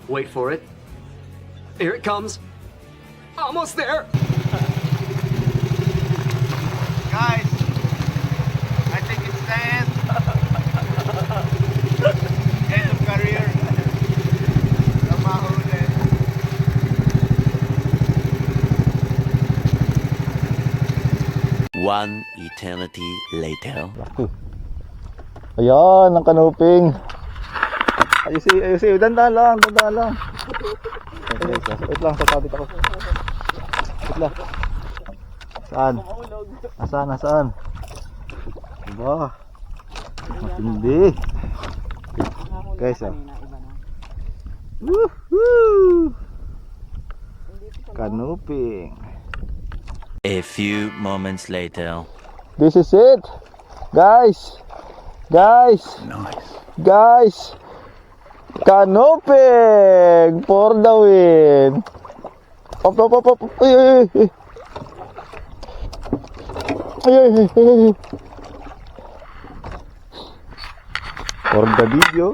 Wait for it. Here it comes. Almost there. Guys, I think it's the end. End of career. Namahuli. One eternity later. Ayan, ang kanuping. Ayusin. Dandan lang. Wait lang, sasabit ako. Wait lang. Saan? Diba? Matindi. Guys, Woohoo! Kanuping. A few moments later. This is it. Guys. Nice. Kanuping for the win. Up. Ay. For the video.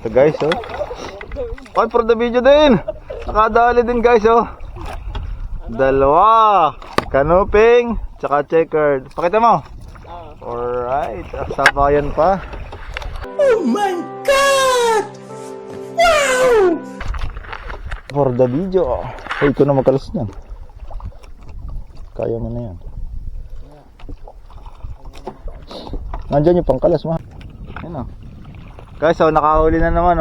So guys, Ay, for the video din. Nakadali din guys, Dalawa. Kanuping, tsaka checkered. Pakita mo. Alright, sabayan pa. Oh my God! Wow! For the video. Ay, ito na magkalas niyan. Kaya mo na yan. Nandyan yung pangkalas, ma. Ayun, guys, nakahuli na naman,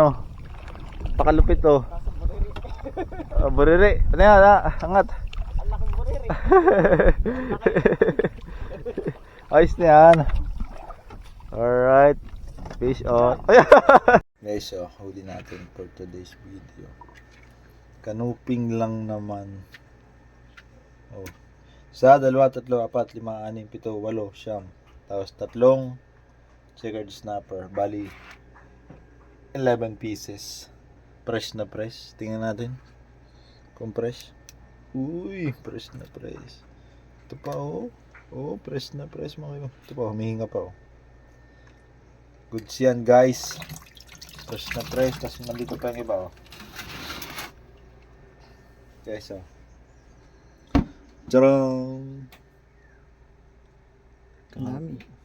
Pakalupit, buriri. Ano yan, angat. Ang laking buriri. Ayos na yan. Alright. Fish on. Guys, huli natin for today's video. Kanuping lang naman. Sa 2, 3, 4, 5, 6, 7, 8, siyam. Tapos 3 checkered snapper. Bali 11 pieces. Fresh na fresh. Tingnan natin kung fresh. Uy, fresh na fresh. Ito pa, fresh na fresh mga. Ito pa, humihinga pa, Goods yan, guys. Fresh na fresh. Tapos nandito pa yung iba, Guys, Charong! Marami.